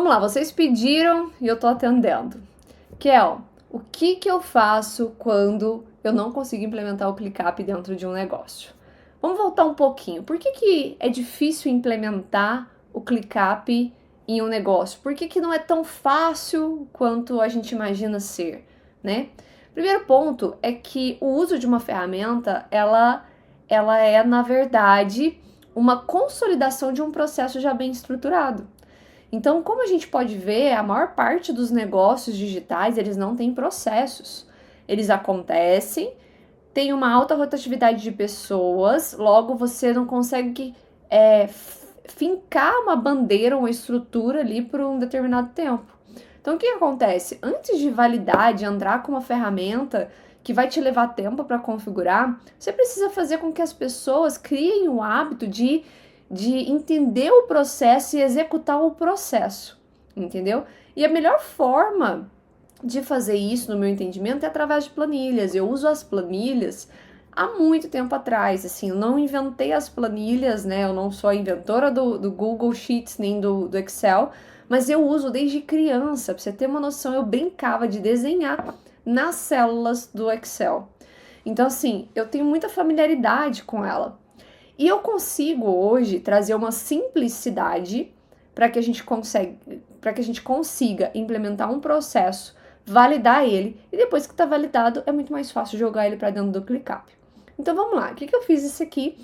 Vamos lá, vocês pediram e eu tô atendendo. Kel, o que eu faço quando eu não consigo implementar o ClickUp dentro de um negócio? Vamos voltar um pouquinho. Por que é difícil implementar o ClickUp em um negócio? Por que não é tão fácil quanto a gente imagina ser, né? Primeiro ponto é que o uso de uma ferramenta, ela é, na verdade, uma consolidação de um processo já bem estruturado. Então, como a gente pode ver, a maior parte dos negócios digitais, eles não têm processos. Eles acontecem, tem uma alta rotatividade de pessoas, logo você não consegue fincar uma bandeira, uma estrutura ali por um determinado tempo. Então, o que acontece? Antes de validar, de entrar com uma ferramenta que vai te levar tempo para configurar, você precisa fazer com que as pessoas criem o hábito de entender o processo e executar o processo, entendeu? E a melhor forma de fazer isso, no meu entendimento, é através de planilhas. Eu uso as planilhas há muito tempo atrás, assim, eu não inventei as planilhas, né? Eu não sou a inventora do Google Sheets nem do Excel, mas eu uso desde criança. Pra você ter uma noção, eu brincava de desenhar nas células do Excel. Então, assim, eu tenho muita familiaridade com ela. E eu consigo hoje trazer uma simplicidade para que a gente consiga implementar um processo, validar ele, e depois que está validado, é muito mais fácil jogar ele para dentro do ClickUp. Então vamos lá, o que eu fiz isso aqui?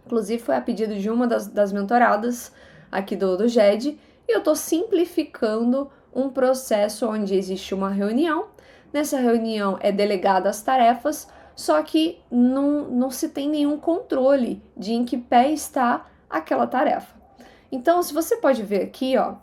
Inclusive foi a pedido de uma das mentoradas aqui do GED, e eu estou simplificando um processo onde existe uma reunião. Nessa reunião é delegada as tarefas, só que não se tem nenhum controle de em que pé está aquela tarefa. Então, se você pode ver aqui, ó,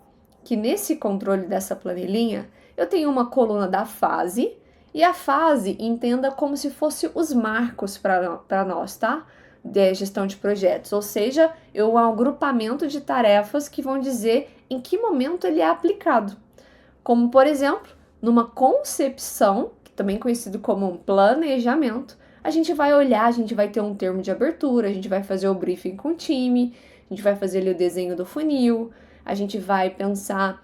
que nesse controle dessa planilhinha, eu tenho uma coluna da fase, e a fase entenda como se fosse os marcos para nós, tá? De gestão de projetos, ou seja, um agrupamento de tarefas que vão dizer em que momento ele é aplicado. Como, por exemplo, numa concepção, também conhecido como um planejamento, a gente vai olhar, a gente vai ter um termo de abertura, a gente vai fazer o briefing com o time, a gente vai fazer ali o desenho do funil, a gente vai pensar,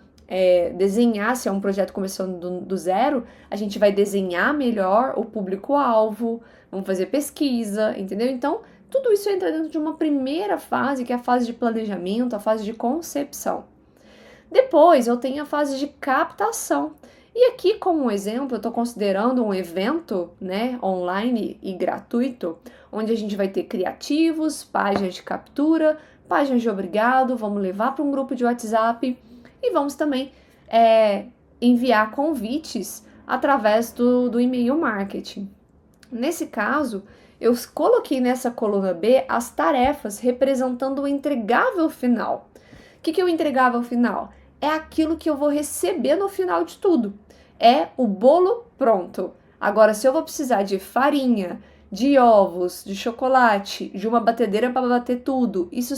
desenhar, se é um projeto começando do zero, a gente vai desenhar melhor o público-alvo, vamos fazer pesquisa, entendeu? Então, tudo isso entra dentro de uma primeira fase, que é a fase de planejamento, a fase de concepção. Depois, eu tenho a fase de captação. E aqui, como um exemplo, eu estou considerando um evento, né, online e gratuito, onde a gente vai ter criativos, páginas de captura, páginas de obrigado, vamos levar para um grupo de WhatsApp e vamos também enviar convites através do e-mail marketing. Nesse caso, eu coloquei nessa coluna B as tarefas representando o entregável final. O que é o entregável final? É aquilo que eu vou receber no final de tudo. É o bolo pronto. Agora, se eu vou precisar de farinha, de ovos, de chocolate, de uma batedeira para bater tudo, isso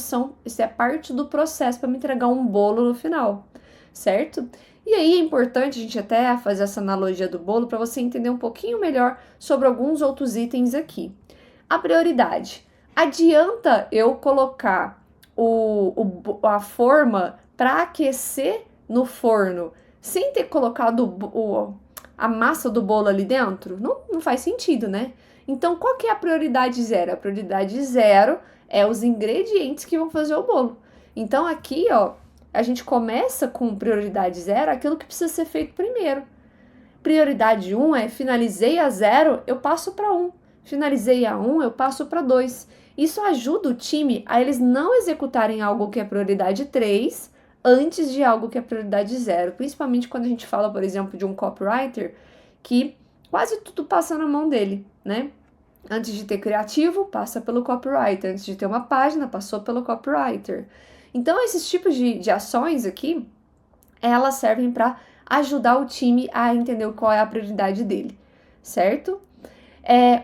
é parte do processo para me entregar um bolo no final, certo? E aí é importante a gente até fazer essa analogia do bolo para você entender um pouquinho melhor sobre alguns outros itens aqui. A prioridade. Adianta eu colocar a forma para aquecer no forno sem ter colocado a massa do bolo ali dentro? Não faz sentido, né? Então, qual que é a prioridade zero? A prioridade zero é os ingredientes que vão fazer o bolo. Então, aqui, ó, a gente começa com prioridade zero, aquilo que precisa ser feito primeiro. Prioridade 1 é finalizei a 0, eu passo para 1. Finalizei a 1, eu passo para 2. Isso ajuda o time a eles não executarem algo que é prioridade 3 antes de algo que é prioridade 0. Principalmente quando a gente fala, por exemplo, de um copywriter que quase tudo passa na mão dele, né? Antes de ter criativo, passa pelo copywriter. Antes de ter uma página, passou pelo copywriter. Então, esses tipos de ações aqui, elas servem para ajudar o time a entender qual é a prioridade dele, certo?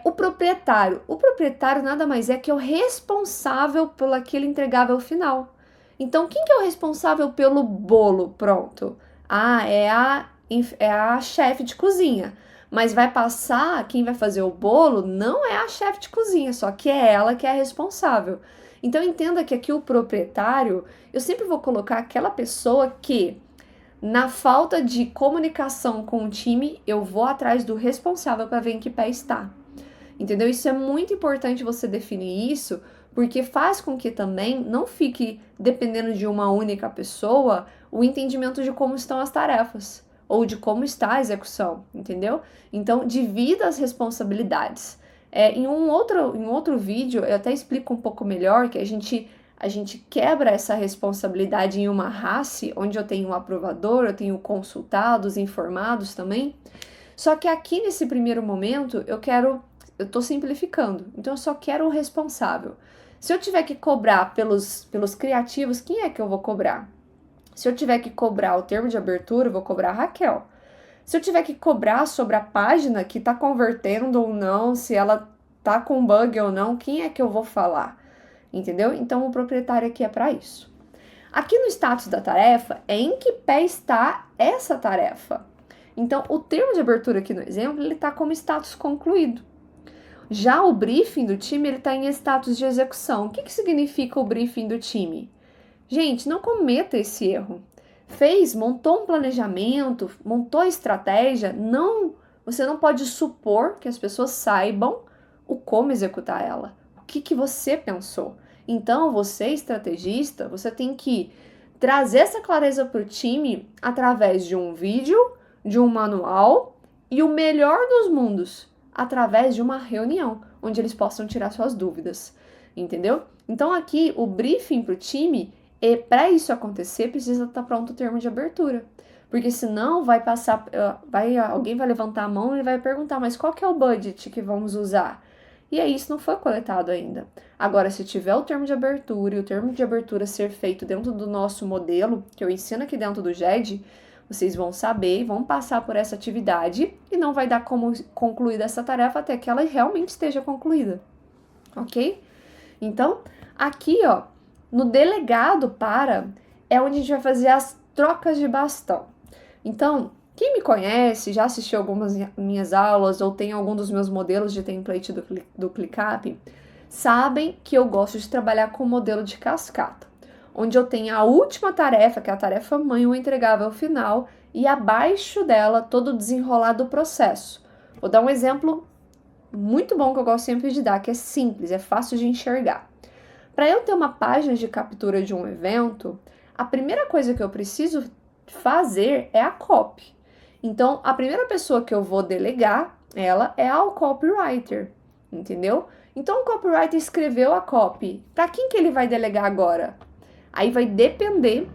O proprietário nada mais é que o responsável pelo aquele entregável final. Então, quem que é o responsável pelo bolo pronto? É a chefe de cozinha. Mas vai passar, quem vai fazer o bolo não é a chefe de cozinha, só que é ela que é a responsável. Então, entenda que aqui o proprietário, eu sempre vou colocar aquela pessoa que Na falta de comunicação com o time, eu vou atrás do responsável para ver em que pé está. Entendeu? Isso é muito importante você definir isso, porque faz com que também não fique dependendo de uma única pessoa o entendimento de como estão as tarefas ou de como está a execução, entendeu? Então, divida as responsabilidades. Em um outro vídeo, eu até explico um pouco melhor que a gente quebra essa responsabilidade em uma RACI, onde eu tenho o aprovador, eu tenho consultados, informados também. Só que aqui nesse primeiro momento, eu tô simplificando, então eu só quero o responsável. Se eu tiver que cobrar pelos criativos, quem é que eu vou cobrar? Se eu tiver que cobrar o termo de abertura, eu vou cobrar a Raquel. Se eu tiver que cobrar sobre a página que tá convertendo ou não, se ela tá com bug ou não, quem é que eu vou falar? Entendeu? Então o proprietário aqui é para isso. Aqui no status da tarefa é em que pé está essa tarefa. Então o termo de abertura aqui no exemplo, ele tá como status concluído. Já o briefing do time, ele está em status de execução. O que significa o briefing do time? Gente, não cometa esse erro. Montou um planejamento, montou a estratégia, você não pode supor que as pessoas saibam o como executar ela. O que você pensou? Então, você, estrategista, você tem que trazer essa clareza para o time através de um vídeo, de um manual e o melhor dos mundos, através de uma reunião, onde eles possam tirar suas dúvidas, entendeu? Então aqui, o briefing para o time, para isso acontecer, precisa estar pronto o termo de abertura, porque senão alguém vai levantar a mão e vai perguntar, mas qual que é o budget que vamos usar? E aí isso não foi coletado ainda. Agora, se tiver o termo de abertura e o termo de abertura ser feito dentro do nosso modelo, que eu ensino aqui dentro do GED, vocês vão saber, vão passar por essa atividade e não vai dar como concluir essa tarefa até que ela realmente esteja concluída, ok? Então, aqui, ó, no delegado para, é onde a gente vai fazer as trocas de bastão. Então, quem me conhece, já assistiu algumas minhas aulas ou tem algum dos meus modelos de template do ClickUp, sabem que eu gosto de trabalhar com o modelo de cascata, onde eu tenho a última tarefa, que é a tarefa mãe, o entregável final, e abaixo dela todo o desenrolar do processo. Vou dar um exemplo muito bom que eu gosto sempre de dar, que é simples, é fácil de enxergar. Para eu ter uma página de captura de um evento, a primeira coisa que eu preciso fazer é a copy. Então, a primeira pessoa que eu vou delegar, ela é ao copywriter, entendeu? Então, o copywriter escreveu a copy. Para quem que ele vai delegar agora? Aí vai depender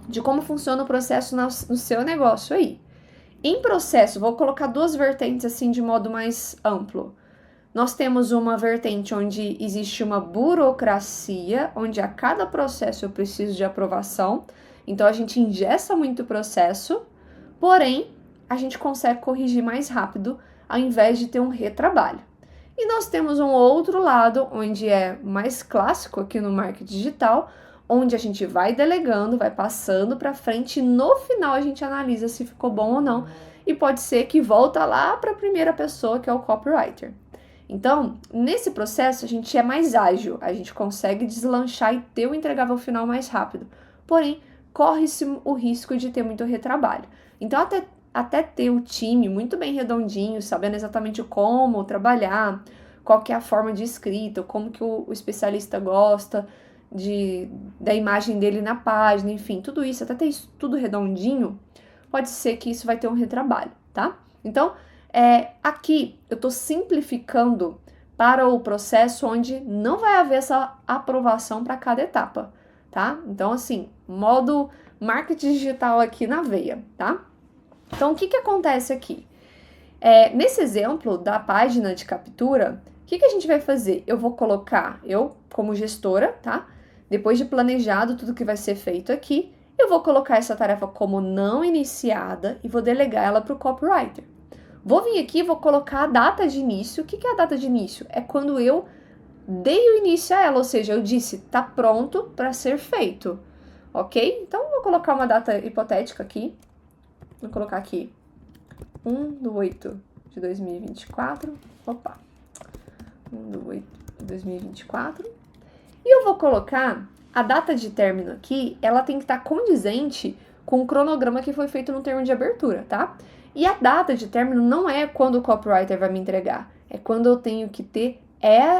de como funciona o processo no seu negócio aí. Em processo, vou colocar duas vertentes assim de modo mais amplo. Nós temos uma vertente onde existe uma burocracia, onde a cada processo eu preciso de aprovação. Então, a gente engessa muito o processo, porém, a gente consegue corrigir mais rápido ao invés de ter um retrabalho. E nós temos um outro lado, onde é mais clássico aqui no marketing digital, onde a gente vai delegando, vai passando para frente e no final a gente analisa se ficou bom ou não. E pode ser que volta lá para a primeira pessoa, que é o copywriter. Então, nesse processo, a gente é mais ágil, a gente consegue deslanchar e ter o entregável final mais rápido. Porém, corre-se o risco de ter muito retrabalho. Então, até ter o time muito bem redondinho, sabendo exatamente como trabalhar, qual que é a forma de escrita, como que o especialista gosta da imagem dele na página, enfim, tudo isso, até ter isso tudo redondinho, pode ser que isso vai ter um retrabalho, tá? Então, aqui eu tô simplificando para o processo onde não vai haver essa aprovação para cada etapa, tá? Então, assim, modo marketing digital aqui na veia, tá? Então, o que acontece aqui? Nesse exemplo da página de captura, o que a gente vai fazer? Eu vou colocar, eu como gestora, tá? Depois de planejado tudo que vai ser feito aqui, eu vou colocar essa tarefa como não iniciada e vou delegar ela para o copywriter. Vou vir aqui e vou colocar a data de início. O que é a data de início? É quando eu dei o início a ela, ou seja, eu disse, tá pronto para ser feito, ok? Então, vou colocar uma data hipotética aqui. Vou colocar aqui 1/8/2024. Opa! 1/8/2024. E eu vou colocar a data de término aqui, ela tem que estar condizente com o cronograma que foi feito no termo de abertura, tá? E a data de término não é quando o copywriter vai me entregar, é quando eu tenho que ter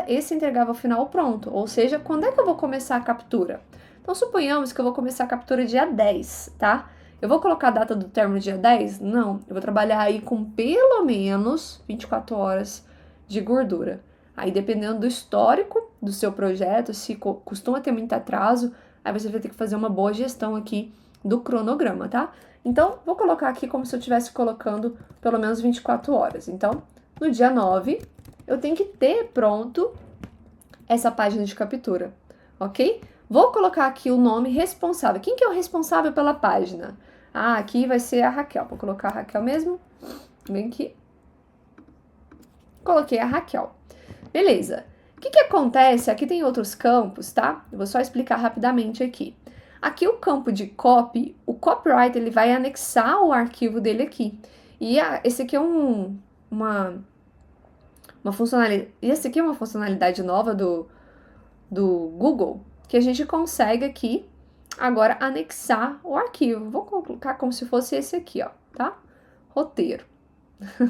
esse entregável final pronto, ou seja, quando é que eu vou começar a captura? Então, suponhamos que eu vou começar a captura dia 10, tá? Eu vou colocar a data do término dia 10? Não, eu vou trabalhar aí com pelo menos 24 horas de gordura. Aí, dependendo do histórico do seu projeto, se costuma ter muito atraso, aí você vai ter que fazer uma boa gestão aqui do cronograma, tá? Então, vou colocar aqui como se eu estivesse colocando pelo menos 24 horas. Então, no dia 9, eu tenho que ter pronto essa página de captura, ok? Vou colocar aqui o nome responsável. Quem que é o responsável pela página? Ah, aqui vai ser a Raquel. Vou colocar a Raquel mesmo. Vem aqui. Coloquei a Raquel. Beleza. O que acontece? Aqui tem outros campos, tá? Eu vou só explicar rapidamente aqui. Aqui o campo de copy, o copywriter ele vai anexar o arquivo dele aqui. E esse aqui é uma funcionalidade. Esse aqui é uma funcionalidade nova do Google que a gente consegue aqui agora anexar o arquivo. Vou colocar como se fosse esse aqui, ó, tá? Roteiro.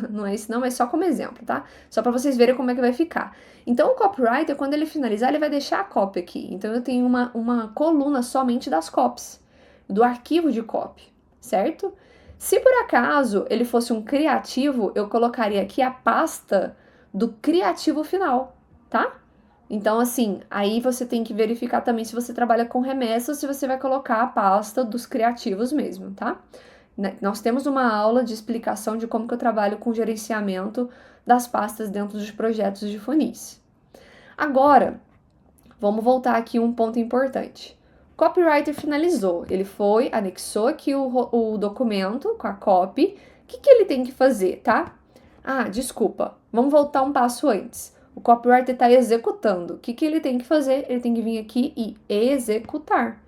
Não é esse não, mas só como exemplo, tá? Só para vocês verem como é que vai ficar. Então, o copywriter, quando ele finalizar, ele vai deixar a copy aqui. Então, eu tenho uma coluna somente das copies, do arquivo de copy, certo? Se por acaso ele fosse um criativo, eu colocaria aqui a pasta do criativo final, tá? Então, assim, aí você tem que verificar também se você trabalha com remessa ou se você vai colocar a pasta dos criativos mesmo, tá? Nós temos uma aula de explicação de como que eu trabalho com gerenciamento das pastas dentro dos projetos de funis. Agora, vamos voltar aqui um ponto importante. O copywriter finalizou, ele foi, anexou aqui o documento com a copy. O que ele tem que fazer, tá? Ah, desculpa, vamos voltar um passo antes. O copywriter está executando. O que ele tem que fazer? Ele tem que vir aqui e executar.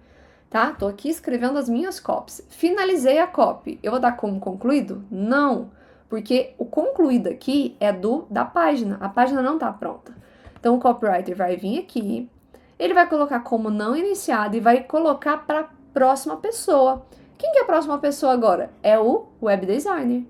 Tá? Tô aqui escrevendo as minhas copies. Finalizei a copy. Eu vou dar como concluído? Não, porque o concluído aqui é da página. A página não tá pronta. Então, o copywriter vai vir aqui, ele vai colocar como não iniciado e vai colocar para a próxima pessoa. Quem que é a próxima pessoa agora? É o web designer.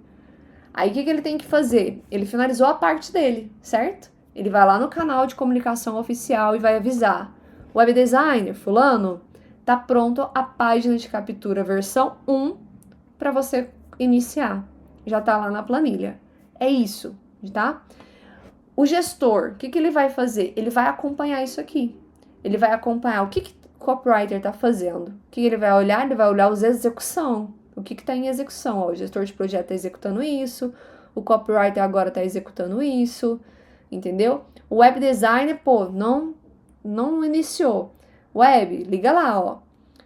Aí, o que ele tem que fazer? Ele finalizou a parte dele, certo? Ele vai lá no canal de comunicação oficial e vai avisar. Web designer, fulano, tá pronto a página de captura versão 1 para você iniciar. Já tá lá na planilha. É isso, tá? O gestor, o que ele vai fazer? Ele vai acompanhar isso aqui. Ele vai acompanhar o que o copywriter tá fazendo. O que ele vai olhar? Ele vai olhar os execução. O que tá em execução? Ó, o gestor de projeto tá executando isso. O copywriter agora tá executando isso. Entendeu? O web designer, pô, não iniciou. Web, liga lá, ó.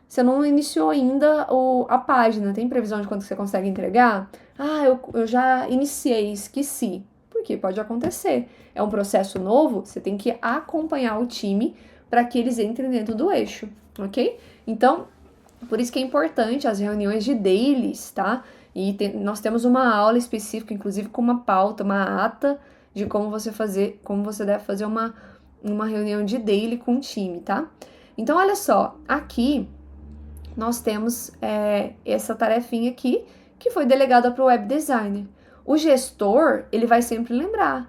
Você não iniciou ainda a página. Tem previsão de quando você consegue entregar? Ah, eu já iniciei, esqueci. Porque pode acontecer. É um processo novo, você tem que acompanhar o time para que eles entrem dentro do eixo, ok? Então, por isso que é importante as reuniões de dailies, tá? E nós temos uma aula específica, inclusive com uma pauta, uma ata de como você deve fazer uma reunião de daily com o time, tá? Então, olha só, aqui nós temos essa tarefinha aqui que foi delegada para o web designer. O gestor, ele vai sempre lembrar.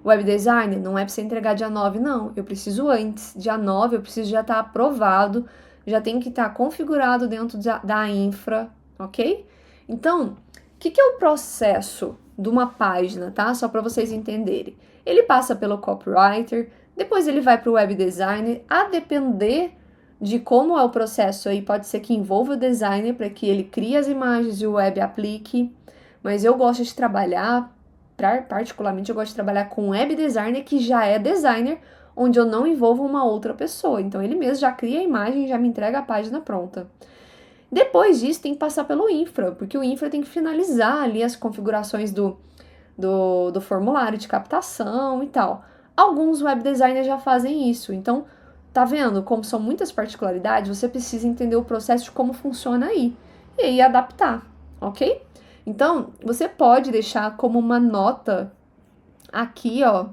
Web designer, não é para você entregar dia 9, não. Eu preciso antes. Dia 9, eu preciso já estar aprovado, já tem que estar configurado dentro da infra, ok? Então, o que é o processo de uma página, tá? Só para vocês entenderem. Ele passa pelo copywriter, depois ele vai para o web designer, a depender de como é o processo aí, pode ser que envolva o designer para que ele crie as imagens e o web aplique, mas eu gosto de trabalhar, particularmente eu gosto de trabalhar com web designer que já é designer, onde eu não envolvo uma outra pessoa, então ele mesmo já cria a imagem e já me entrega a página pronta. Depois disso tem que passar pelo infra, porque o infra tem que finalizar ali as configurações do formulário de captação e tal. Alguns web designers já fazem isso, então tá vendo como são muitas particularidades? Você precisa entender o processo de como funciona aí. E aí adaptar, ok? Então, você pode deixar como uma nota aqui, ó.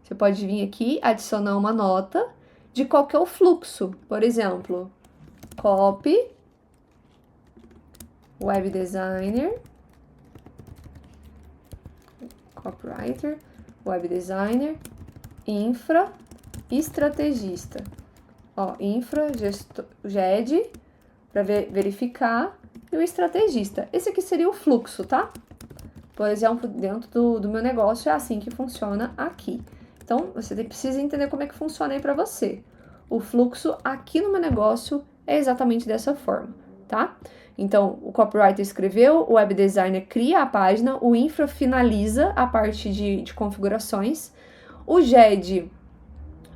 Você pode vir aqui, adicionar uma nota de qual que é o fluxo. Por exemplo, copy web designer, copywriter, web designer, infra, estrategista. Ó, infra, GED, para verificar, e o estrategista. Esse aqui seria o fluxo, tá? Por exemplo, dentro do meu negócio é assim que funciona aqui. Então, você precisa entender como é que funciona aí para você. O fluxo aqui no meu negócio é exatamente dessa forma, tá? Então, o copywriter escreveu, o web designer cria a página, o infra finaliza a parte de configurações, o GED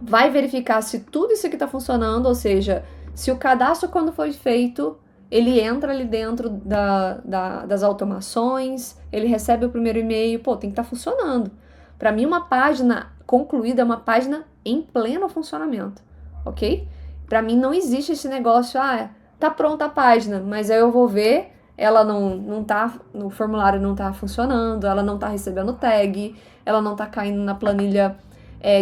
vai verificar se tudo isso aqui está funcionando, ou seja, se o cadastro quando foi feito, ele entra ali dentro das automações, ele recebe o primeiro e-mail, pô, tem que estar funcionando. Para mim, uma página concluída é uma página em pleno funcionamento, ok? Para mim não existe esse negócio, tá pronta a página, mas aí eu vou ver, ela não tá, no formulário não tá funcionando, ela não tá recebendo tag, ela não tá caindo na planilha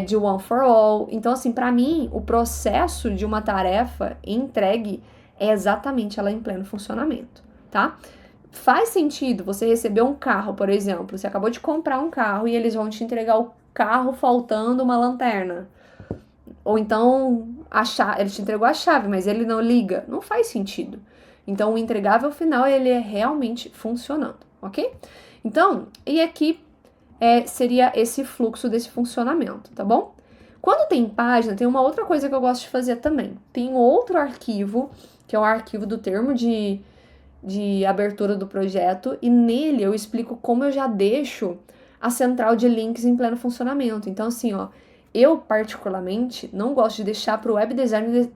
de one for all. Então, assim, para mim, o processo de uma tarefa entregue é exatamente ela em pleno funcionamento, tá? Faz sentido você receber um carro, por exemplo, você acabou de comprar um carro e eles vão te entregar o carro faltando uma lanterna. Ou então, ele te entregou a chave, mas ele não liga. Não faz sentido. Então, o entregável final, ele é realmente funcionando, ok? Então, e aqui seria esse fluxo desse funcionamento, tá bom? Quando tem página, tem uma outra coisa que eu gosto de fazer também. Tem outro arquivo, que é o arquivo do termo de abertura do projeto, e nele eu explico como eu já deixo a central de links em pleno funcionamento. Então, assim, ó, eu particularmente não gosto de deixar para o web designer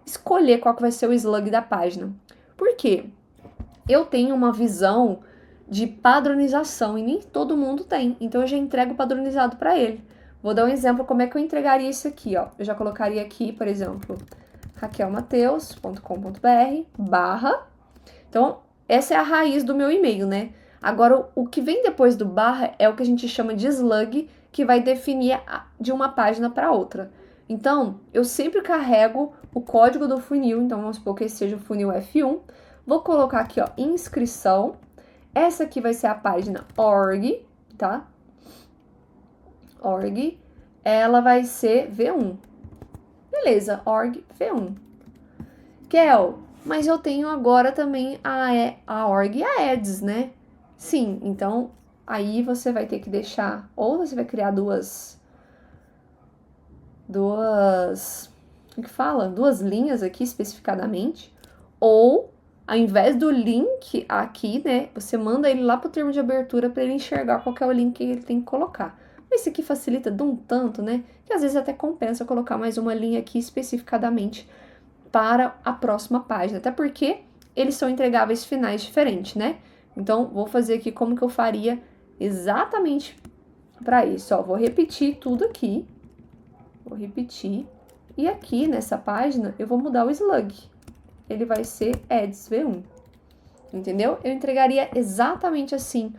escolher qual que vai ser o slug da página. Por quê? Eu tenho uma visão de padronização e nem todo mundo tem, então eu já entrego padronizado para ele. Vou dar um exemplo como é que eu entregaria isso aqui, ó. Eu já colocaria aqui, por exemplo, raquelmateus.com.br/. Então, essa é a raiz do meu e-mail, né? Agora, o que vem depois do barra é o que a gente chama de slug, que vai definir de uma página para outra. Então, eu sempre carrego o código do funil, então vamos supor que esse seja o funil F1. Vou colocar aqui, ó, inscrição. Essa aqui vai ser a página org, tá? Org. Ela vai ser V1. Beleza, org V1. Kel, mas eu tenho agora também a org e a ads, né? Sim, então aí você vai ter que deixar, ou você vai criar duas, como que fala? Duas linhas aqui especificadamente, ou ao invés do link aqui, né, você manda ele lá pro termo de abertura para ele enxergar qual que é o link que ele tem que colocar. Esse aqui facilita de um tanto, né, que às vezes até compensa colocar mais uma linha aqui especificadamente para a próxima página, até porque eles são entregáveis finais diferentes, né? Então, vou fazer aqui como que eu faria exatamente para isso, ó, vou repetir tudo aqui, vou repetir, e aqui nessa página eu vou mudar o slug, ele vai ser ads V1, entendeu? Eu entregaria exatamente assim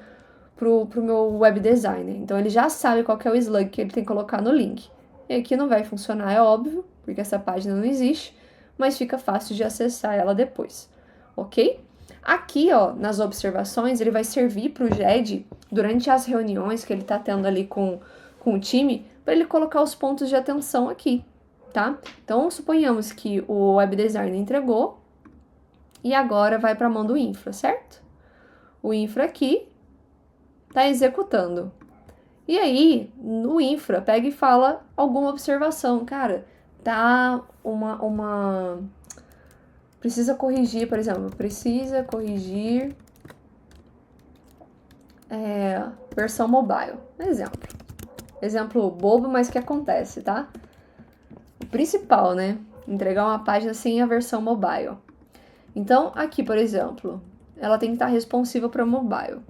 pro meu web designer, então ele já sabe qual que é o slug que ele tem que colocar no link. E aqui não vai funcionar, é óbvio, porque essa página não existe, mas fica fácil de acessar ela depois, ok? Aqui, ó, nas observações, ele vai servir para o GED, durante as reuniões que ele está tendo ali com o time, para ele colocar os pontos de atenção aqui, tá? Então, suponhamos que o web designer entregou e agora vai para a mão do infra, certo? O infra aqui está executando. E aí, no infra, pega e fala alguma observação. Cara, tá precisa corrigir, por exemplo, precisa corrigir versão mobile. Exemplo bobo, mas que acontece, tá? O principal, né? Entregar uma página sem a versão mobile. Então, aqui, por exemplo, ela tem que estar responsiva para mobile.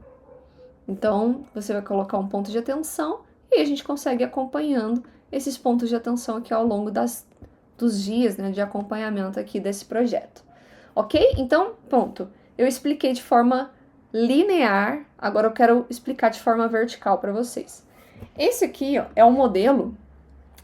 Então, você vai colocar um ponto de atenção e a gente consegue ir acompanhando esses pontos de atenção aqui ao longo dos dias, né, de acompanhamento aqui desse projeto. Ok? Então, pronto. Eu expliquei de forma linear, agora eu quero explicar de forma vertical para vocês. Esse aqui, ó, é um modelo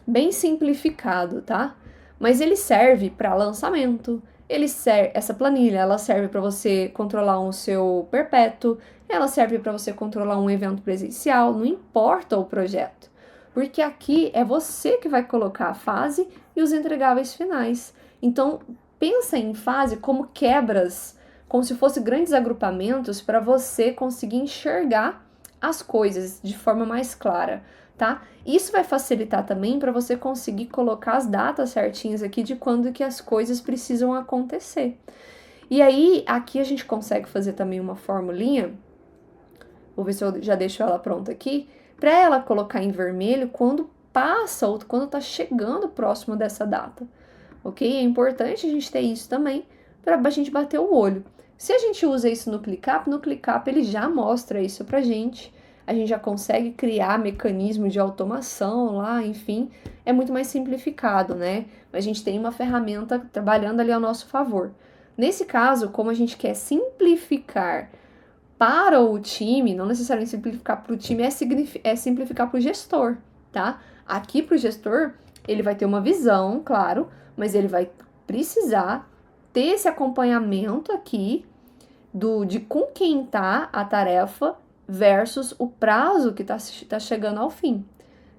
bem simplificado, tá? Mas ele serve para lançamento, Essa planilha, ela serve para você controlar o seu perpétuo, ela serve para você controlar um evento presencial, não importa o projeto. Porque aqui é você que vai colocar a fase e os entregáveis finais. Então, pensa em fase como quebras, como se fossem grandes agrupamentos para você conseguir enxergar as coisas de forma mais clara, tá? Isso vai facilitar também para você conseguir colocar as datas certinhas aqui de quando que as coisas precisam acontecer. E aí, aqui a gente consegue fazer também uma formulinha, vou ver se eu já deixo ela pronta aqui, para ela colocar em vermelho quando passa ou quando tá chegando próximo dessa data, ok? É importante a gente ter isso também para a gente bater o olho. Se a gente usa isso no ClickUp ele já mostra isso pra gente. A gente já consegue criar mecanismo de automação lá, enfim, é muito mais simplificado, né? A gente tem uma ferramenta trabalhando ali ao nosso favor. Nesse caso, como a gente quer simplificar para o time, não necessariamente simplificar para o time, é simplificar para o gestor, tá? Aqui para o gestor, ele vai ter uma visão, claro, mas ele vai precisar ter esse acompanhamento aqui de com quem tá a tarefa versus o prazo que tá chegando ao fim,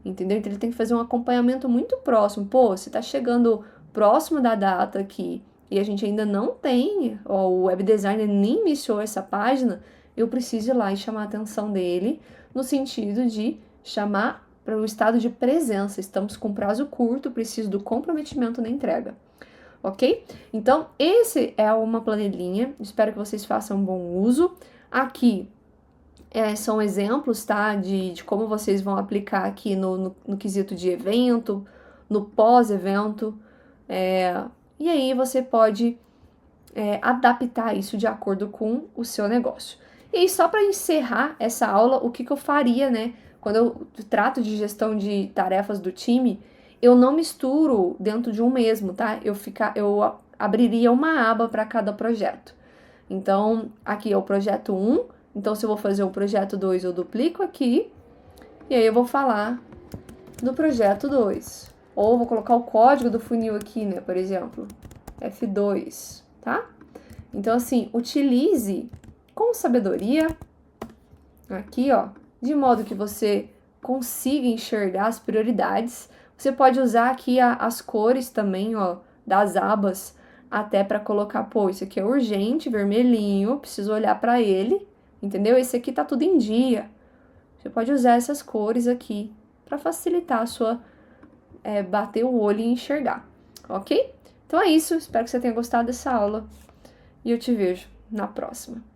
entendeu? Então ele tem que fazer um acompanhamento muito próximo. Pô, se tá chegando próximo da data aqui e a gente ainda não tem, ó, o web designer nem iniciou essa página, eu preciso ir lá e chamar a atenção dele no sentido de chamar para o estado de presença. Estamos com prazo curto, preciso do comprometimento na entrega. Ok? Então, esse é uma planilhinha, espero que vocês façam um bom uso. Aqui são exemplos, tá, de como vocês vão aplicar aqui no quesito de evento, no pós-evento, e aí você pode adaptar isso de acordo com o seu negócio. E aí, só para encerrar essa aula, o que eu faria, né, quando eu trato de gestão de tarefas do time, eu não misturo dentro de um mesmo, tá? Eu abriria uma aba para cada projeto. Então, aqui é o projeto 1, então se eu vou fazer o projeto 2, eu duplico aqui, e aí eu vou falar do projeto 2. Ou vou colocar o código do funil aqui, né, por exemplo, F2, tá? Então, assim, utilize com sabedoria, aqui, ó, de modo que você consiga enxergar as prioridades. Você pode usar aqui as cores também, ó, das abas, até para colocar, pô, isso aqui é urgente, vermelhinho, preciso olhar para ele, entendeu? Esse aqui tá tudo em dia. Você pode usar essas cores aqui para facilitar a sua bater o olho e enxergar, ok? Então é isso, espero que você tenha gostado dessa aula e eu te vejo na próxima.